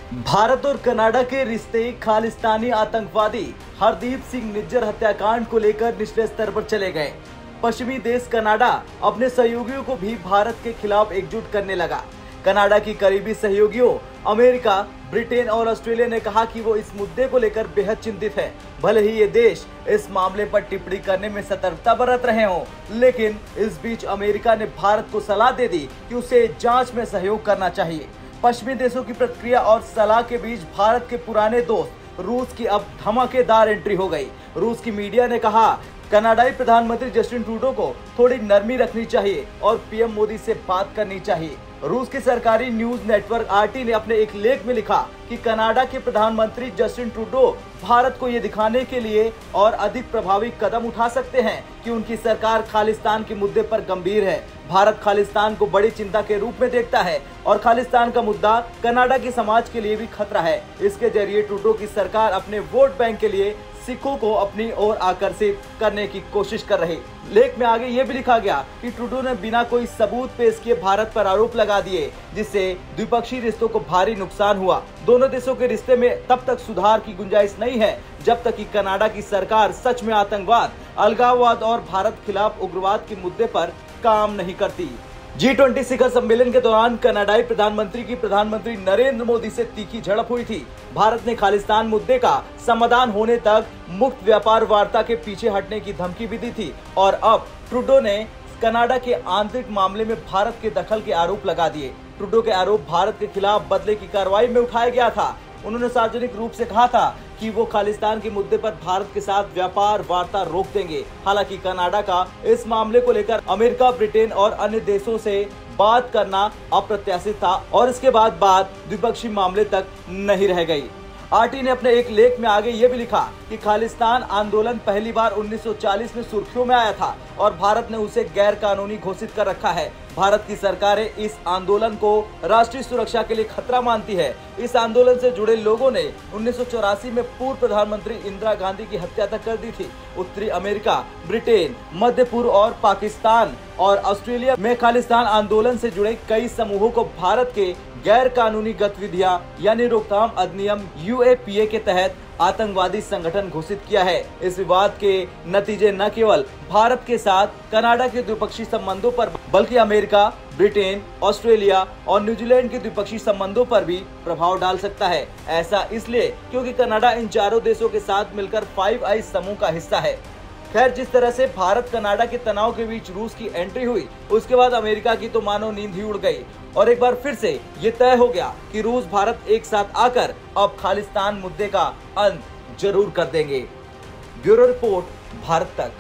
भारत और कनाडा के रिश्ते खालिस्तानी आतंकवादी हरदीप सिंह निज्जर हत्याकांड को लेकर निचले स्तर पर चले गए। पश्चिमी देश कनाडा अपने सहयोगियों को भी भारत के खिलाफ एकजुट करने लगा। कनाडा की करीबी सहयोगियों अमेरिका, ब्रिटेन और ऑस्ट्रेलिया ने कहा कि वो इस मुद्दे को लेकर बेहद चिंतित है। भले ही ये देश इस मामले पर टिप्पणी करने में सतर्कता बरत रहे हों, लेकिन इस बीच अमेरिका ने भारत को सलाह दे दी कि उसे जांच में सहयोग करना चाहिए। पश्चिमी देशों की प्रतिक्रिया और सलाह के बीच भारत के पुराने दोस्त रूस की अब धमाकेदार एंट्री हो गई। रूस की मीडिया ने कहा कनाडाई प्रधानमंत्री जस्टिन ट्रूडो को थोड़ी नरमी रखनी चाहिए और पीएम मोदी से बात करनी चाहिए। रूस की सरकारी न्यूज नेटवर्क आरटी ने अपने एक लेख में लिखा कि कनाडा के प्रधानमंत्री जस्टिन ट्रूडो भारत को ये दिखाने के लिए और अधिक प्रभावी कदम उठा सकते हैं कि उनकी सरकार खालिस्तान के मुद्दे पर गंभीर है। भारत खालिस्तान को बड़ी चिंता के रूप में देखता है और खालिस्तान का मुद्दा कनाडा के समाज के लिए भी खतरा है। इसके जरिए ट्रूडो की सरकार अपने वोट बैंक के लिए सिखों को अपनी ओर आकर्षित करने की कोशिश कर रही। लेख में आगे ये भी लिखा गया कि ट्रूडो ने बिना कोई सबूत पेश किए भारत पर आरोप लगा दिए, जिससे द्विपक्षीय रिश्तों को भारी नुकसान हुआ। दोनों देशों के रिश्ते में तब तक सुधार की गुंजाइश नहीं है जब तक कि कनाडा की सरकार सच में आतंकवाद, अलगाववाद और भारत खिलाफ उग्रवाद के मुद्दे पर काम नहीं करती। G20 शिखर सम्मेलन के दौरान कनाडाई प्रधानमंत्री की प्रधानमंत्री नरेंद्र मोदी से तीखी झड़प हुई थी। भारत ने खालिस्तान मुद्दे का समाधान होने तक मुक्त व्यापार वार्ता के पीछे हटने की धमकी भी दी थी और अब ट्रूडो ने कनाडा के आंतरिक मामले में भारत के दखल के आरोप लगा दिए। ट्रूडो के आरोप भारत के खिलाफ बदले की कार्रवाई में उठाया गया था। उन्होंने सार्वजनिक रूप से कहा था कि वो खालिस्तान के मुद्दे पर भारत के साथ व्यापार वार्ता रोक देंगे। हालांकि कनाडा का इस मामले को लेकर अमेरिका, ब्रिटेन और अन्य देशों से बात करना अप्रत्याशित था और इसके बाद बात द्विपक्षीय मामले तक नहीं रह गई। आरटी ने अपने एक लेख में आगे ये भी लिखा कि खालिस्तान आंदोलन पहली बार 1940 में सुर्खियों में आया था और भारत ने उसे गैर कानूनी घोषित कर रखा है। भारत की सरकारें इस आंदोलन को राष्ट्रीय सुरक्षा के लिए खतरा मानती है। इस आंदोलन से जुड़े लोगों ने 1984 में पूर्व प्रधानमंत्री इंदिरा गांधी की हत्या तक कर दी थी। उत्तरी अमेरिका, ब्रिटेन, मध्य पूर्व और पाकिस्तान और ऑस्ट्रेलिया में खालिस्तान आंदोलन से जुड़े कई समूहों को भारत के गैर कानूनी गतिविधियां यानी रोकथाम अधिनियम UAPA के तहत आतंकवादी संगठन घोषित किया है। इस विवाद के नतीजे न केवल भारत के साथ कनाडा के द्विपक्षीय संबंधों पर बल्कि अमेरिका, ब्रिटेन, ऑस्ट्रेलिया और न्यूजीलैंड के द्विपक्षीय संबंधों पर भी प्रभाव डाल सकता है। ऐसा इसलिए क्योंकि कनाडा इन चारों देशों के साथ मिलकर 5 आइज समूह का हिस्सा है। खैर, जिस तरह से भारत कनाडा के तनाव के बीच रूस की एंट्री हुई, उसके बाद अमेरिका की तो मानो नींद ही उड़ गई और एक बार फिर से ये तय हो गया कि रूस भारत एक साथ आकर अब खालिस्तान मुद्दे का अंत जरूर कर देंगे। ब्यूरो रिपोर्ट, भारत तक।